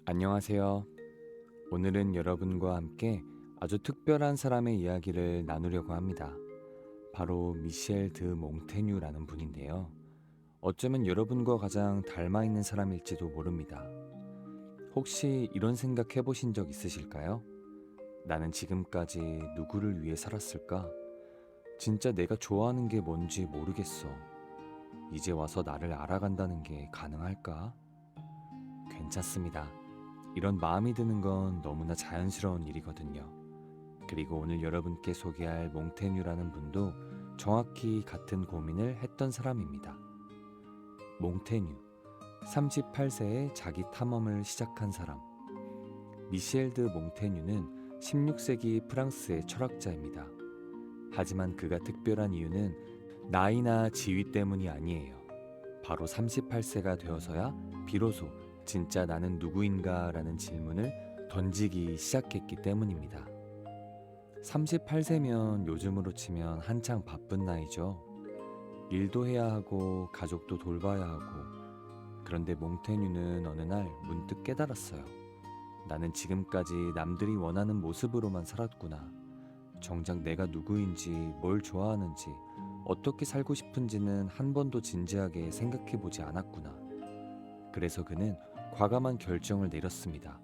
안녕하세요. 오늘은 여러분과 함께 아주 특별한 사람의 이야기를 나누려고 합니다. 바로 미셸 드 몽테뉴라는 분인데요. 어쩌면 여러분과 가장 닮아 있는 사람일지도 모릅니다. 혹시 이런 생각 해보신 적 있으실까요? 나는 지금까지 누구를 위해 살았을까? 진짜 내가 좋아하는 게 뭔지 모르겠어. 이제 와서 나를 알아간다는 게 가능할까? 괜찮습니다. 이런 마음이 드는 건 너무나 자연스러운 일이거든요. 그리고 오늘 여러분께 소개할 몽테뉴라는 분도 정확히 같은 고민을 했던 사람입니다. 몽테뉴, 38세에 자기 탐험을 시작한 사람. 미셸 드 몽테뉴는 16세기 프랑스의 철학자입니다. 하지만 그가 특별한 이유는 나이나 지위 때문이 아니에요. 바로 38세가 되어서야 비로소 진짜 나는 누구인가 라는 질문을 던지기 시작했기 때문입니다. 38세면 요즘으로 치면 한창 바쁜 나이죠. 일도 해야 하고 가족도 돌봐야 하고. 그런데 몽테뉴는 어느 날 문득 깨달았어요. 나는 지금까지 남들이 원하는 모습으로만 살았구나. 정작 내가 누구인지, 뭘 좋아하는지, 어떻게 살고 싶은지는 한 번도 진지하게 생각해 보지 않았구나. 그래서 그는 과감한 결정을 내렸습니다.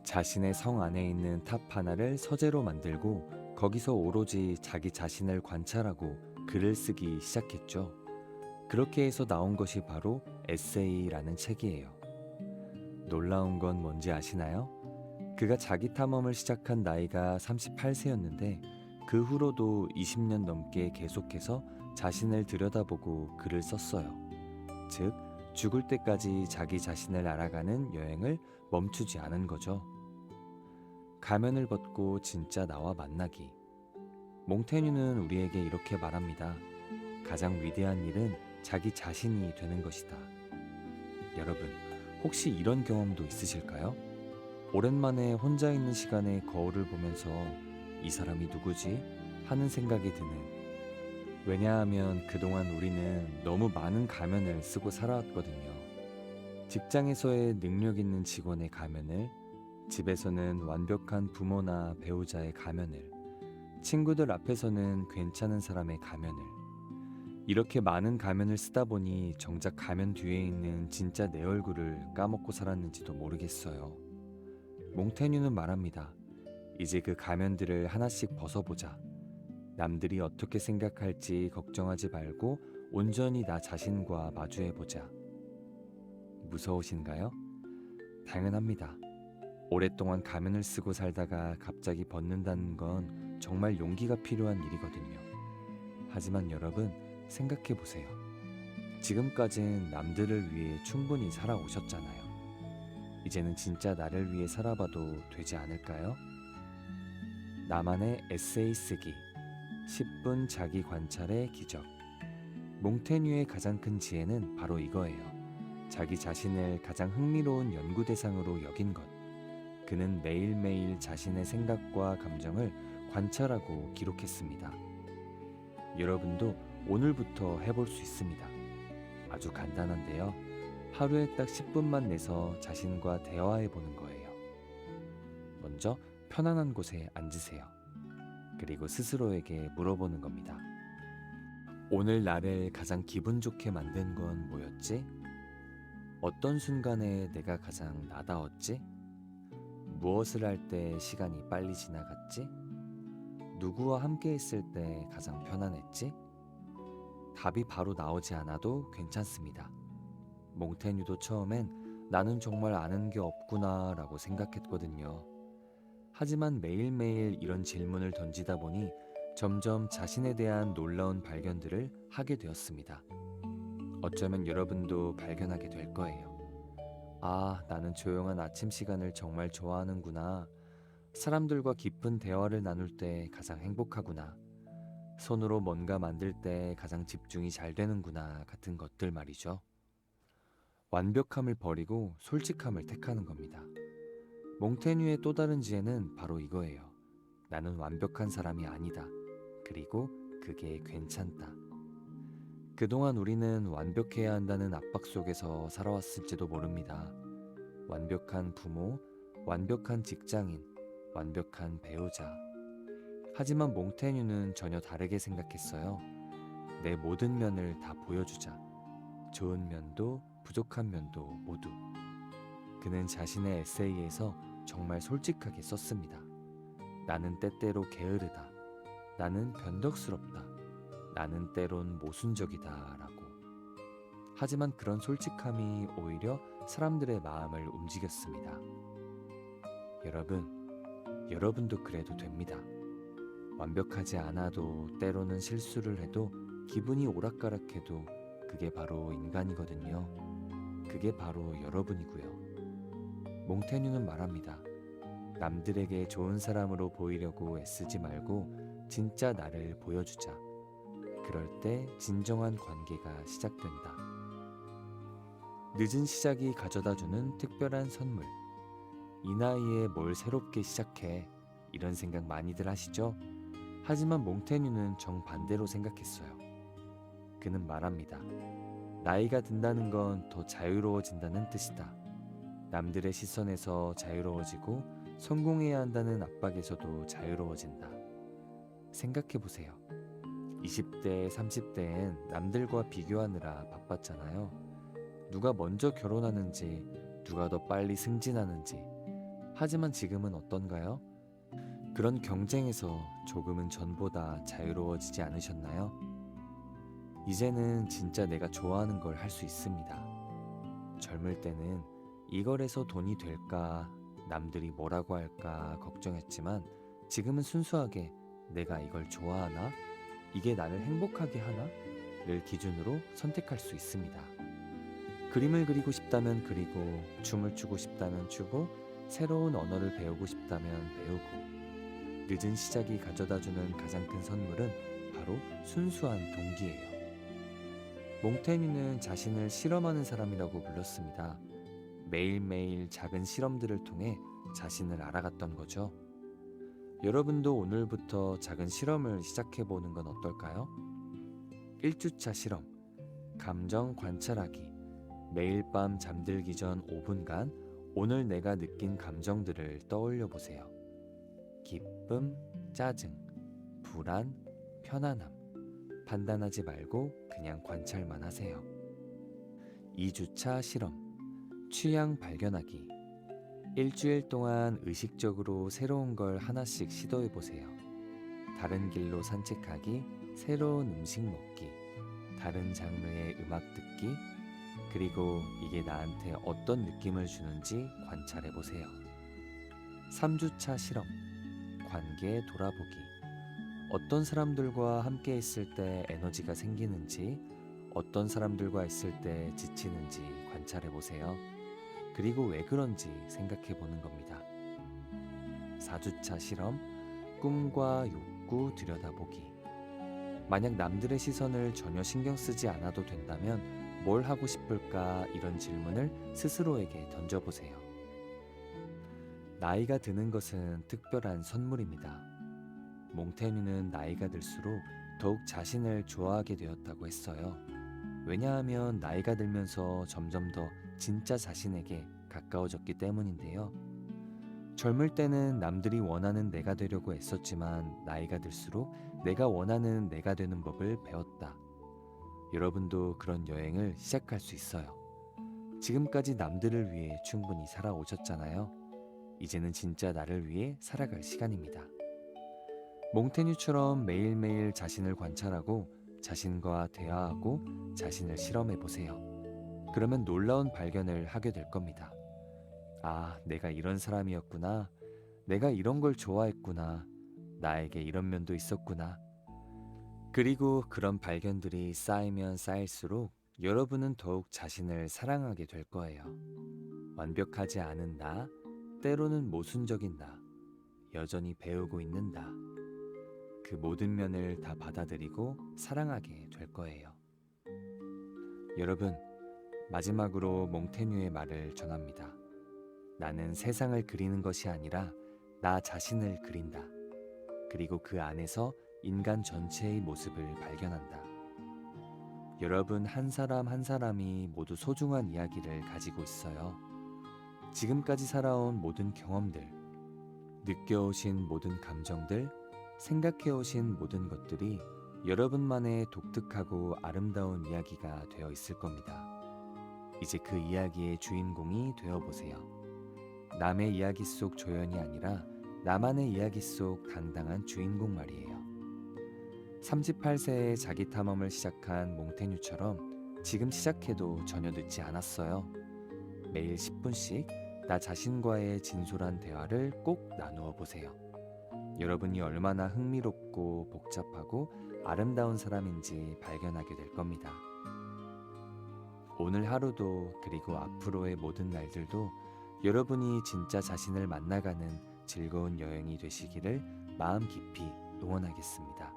자신의 성 안에 있는 탑 하나를 서재로 만들고 거기서 오로지 자기 자신을 관찰하고 글을 쓰기 시작했죠. 그렇게 해서 나온 것이 바로 에세이라는 책이에요. 놀라운 건 뭔지 아시나요? 그가 자기 탐험을 시작한 나이가 38세였는데 그 후로도 20년 넘게 계속해서 자신을 들여다보고 글을 썼어요. 즉, 죽을 때까지 자기 자신을 알아가는 여행을 멈추지 않은 거죠. 가면을 벗고 진짜 나와 만나기. 몽테뉴는 우리에게 이렇게 말합니다. 가장 위대한 일은 자기 자신이 되는 것이다. 여러분, 혹시 이런 경험도 있으실까요? 오랜만에 혼자 있는 시간에 거울을 보면서 이 사람이 누구지? 하는 생각이 드는. 왜냐하면 그동안 우리는 너무 많은 가면을 쓰고 살아왔거든요. 직장에서의 능력 있는 직원의 가면을, 집에서는 완벽한 부모나 배우자의 가면을, 친구들 앞에서는 괜찮은 사람의 가면을. 이렇게 많은 가면을 쓰다 보니 정작 가면 뒤에 있는 진짜 내 얼굴을 까먹고 살았는지도 모르겠어요. 몽테뉴는 말합니다. 이제 그 가면들을 하나씩 벗어보자. 남들이 어떻게 생각할지 걱정하지 말고 온전히 나 자신과 마주해보자. 무서우신가요? 당연합니다. 오랫동안 가면을 쓰고 살다가 갑자기 벗는다는 건 정말 용기가 필요한 일이거든요. 하지만 여러분, 생각해보세요. 지금까진 남들을 위해 충분히 살아오셨잖아요. 이제는 진짜 나를 위해 살아봐도 되지 않을까요? 나만의 에세이 쓰기 10분 자기 관찰의 기적. 몽테뉴의 가장 큰 지혜는 바로 이거예요. 자기 자신을 가장 흥미로운 연구 대상으로 여긴 것. 그는 매일매일 자신의 생각과 감정을 관찰하고 기록했습니다. 여러분도 오늘부터 해볼 수 있습니다. 아주 간단한데요. 하루에 딱 10분만 내서 자신과 대화해 보는 거예요. 먼저 편안한 곳에 앉으세요. 그리고 스스로에게 물어보는 겁니다. 오늘 나를 가장 기분 좋게 만든 건 뭐였지? 어떤 순간에 내가 가장 나다웠지? 무엇을 할 때 시간이 빨리 지나갔지? 누구와 함께 있을 때 가장 편안했지? 답이 바로 나오지 않아도 괜찮습니다. 몽테뉴도 처음엔 나는 정말 아는 게 없구나 라고 생각했거든요. 하지만 매일매일 이런 질문을 던지다 보니 점점 자신에 대한 놀라운 발견들을 하게 되었습니다. 어쩌면 여러분도 발견하게 될 거예요. 아, 나는 조용한 아침 시간을 정말 좋아하는구나. 사람들과 깊은 대화를 나눌 때 가장 행복하구나. 손으로 뭔가 만들 때 가장 집중이 잘 되는구나 같은 것들 말이죠. 완벽함을 버리고 솔직함을 택하는 겁니다. 몽테뉴의 또 다른 지혜는 바로 이거예요. 나는 완벽한 사람이 아니다. 그리고 그게 괜찮다. 그동안 우리는 완벽해야 한다는 압박 속에서 살아왔을지도 모릅니다. 완벽한 부모, 완벽한 직장인, 완벽한 배우자. 하지만 몽테뉴는 전혀 다르게 생각했어요. 내 모든 면을 다 보여주자. 좋은 면도 부족한 면도 모두. 그는 자신의 에세이에서 정말 솔직하게 썼습니다. 나는 때때로 게으르다. 나는 변덕스럽다. 나는 때론 모순적이다 라고. 하지만 그런 솔직함이 오히려 사람들의 마음을 움직였습니다. 여러분도 그래도 됩니다. 완벽하지 않아도 때로는 실수를 해도 기분이 오락가락해도 그게 바로 인간이거든요. 그게 바로 여러분이고요. 몽테뉴는 말합니다. 남들에게 좋은 사람으로 보이려고 애쓰지 말고 진짜 나를 보여주자. 그럴 때 진정한 관계가 시작된다. 늦은 시작이 가져다주는 특별한 선물. 이 나이에 뭘 새롭게 시작해. 이런 생각 많이들 하시죠? 하지만 몽테뉴는 정반대로 생각했어요. 그는 말합니다. 나이가 든다는 건 더 자유로워진다는 뜻이다. 남들의 시선에서 자유로워지고 성공해야 한다는 압박에서도 자유로워진다. 생각해보세요. 20대, 30대엔 남들과 비교하느라 바빴잖아요. 누가 먼저 결혼하는지, 누가 더 빨리 승진하는지. 하지만 지금은 어떤가요? 그런 경쟁에서 조금은 전보다 자유로워지지 않으셨나요? 이제는 진짜 내가 좋아하는 걸 할 수 있습니다. 젊을 때는 이걸 해서 돈이 될까, 남들이 뭐라고 할까 걱정했지만 지금은 순수하게 내가 이걸 좋아하나? 이게 나를 행복하게 하나? 를 기준으로 선택할 수 있습니다. 그림을 그리고 싶다면 그리고, 춤을 추고 싶다면 추고, 새로운 언어를 배우고 싶다면 배우고. 늦은 시작이 가져다주는 가장 큰 선물은 바로 순수한 동기예요. 몽테뉴는 자신을 실험하는 사람이라고 불렀습니다. 매일매일 작은 실험들을 통해 자신을 알아갔던 거죠. 여러분도 오늘부터 작은 실험을 시작해보는 건 어떨까요? 1주차 실험, 감정 관찰하기. 매일 밤 잠들기 전 5분간 오늘 내가 느낀 감정들을 떠올려 보세요. 기쁨, 짜증, 불안, 편안함. 판단하지 말고 그냥 관찰만 하세요. 2주차 실험, 취향 발견하기. 일주일 동안 의식적으로 새로운 걸 하나씩 시도해 보세요. 다른 길로 산책하기, 새로운 음식 먹기, 다른 장르의 음악 듣기, 그리고 이게 나한테 어떤 느낌을 주는지 관찰해 보세요. 3주차 실험, 관계 돌아보기. 어떤 사람들과 함께 있을 때 에너지가 생기는지, 어떤 사람들과 있을 때 지치는지 관찰해 보세요. 그리고 왜 그런지 생각해 보는 겁니다. 4주차 실험, 꿈과 욕구 들여다보기. 만약 남들의 시선을 전혀 신경 쓰지 않아도 된다면 뭘 하고 싶을까? 이런 질문을 스스로에게 던져보세요. 나이가 드는 것은 특별한 선물입니다. 몽테뉴는 나이가 들수록 더욱 자신을 좋아하게 되었다고 했어요. 왜냐하면 나이가 들면서 점점 더 진짜 자신에게 가까워졌기 때문인데요. 젊을 때는 남들이 원하는 내가 되려고 애썼지만 나이가 들수록 내가 원하는 내가 되는 법을 배웠다. 여러분도 그런 여행을 시작할 수 있어요. 지금까지 남들을 위해 충분히 살아오셨잖아요. 이제는 진짜 나를 위해 살아갈 시간입니다. 몽테뉴처럼 매일매일 자신을 관찰하고 자신과 대화하고 자신을 실험해 보세요. 그러면 놀라운 발견을 하게 될 겁니다. 아, 내가 이런 사람이었구나. 내가 이런 걸 좋아했구나. 나에게 이런 면도 있었구나. 그리고 그런 발견들이 쌓이면 쌓일수록 여러분은 더욱 자신을 사랑하게 될 거예요. 완벽하지 않은 나, 때로는 모순적인 나, 여전히 배우고 있는 나. 그 모든 면을 다 받아들이고 사랑하게 될 거예요. 여러분, 마지막으로 몽테뉴의 말을 전합니다. 나는 세상을 그리는 것이 아니라 나 자신을 그린다. 그리고 그 안에서 인간 전체의 모습을 발견한다. 여러분 한 사람 한 사람이 모두 소중한 이야기를 가지고 있어요. 지금까지 살아온 모든 경험들, 느껴오신 모든 감정들, 생각해오신 모든 것들이 여러분만의 독특하고 아름다운 이야기가 되어 있을 겁니다. 이제 그 이야기의 주인공이 되어보세요. 남의 이야기 속 조연이 아니라 나만의 이야기 속 당당한 주인공 말이에요. 38세에 자기 탐험을 시작한 몽테뉴처럼 지금 시작해도 전혀 늦지 않았어요. 매일 10분씩 나 자신과의 진솔한 대화를 꼭 나누어 보세요. 여러분이 얼마나 흥미롭고 복잡하고 아름다운 사람인지 발견하게 될 겁니다. 오늘 하루도 그리고 앞으로의 모든 날들도 여러분이 진짜 자신을 만나가는 즐거운 여행이 되시기를 마음 깊이 응원하겠습니다.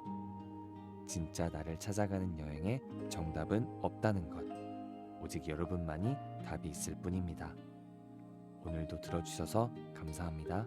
진짜 나를 찾아가는 여행에 정답은 없다는 것. 오직 여러분만이 답이 있을 뿐입니다. 오늘도 들어주셔서 감사합니다.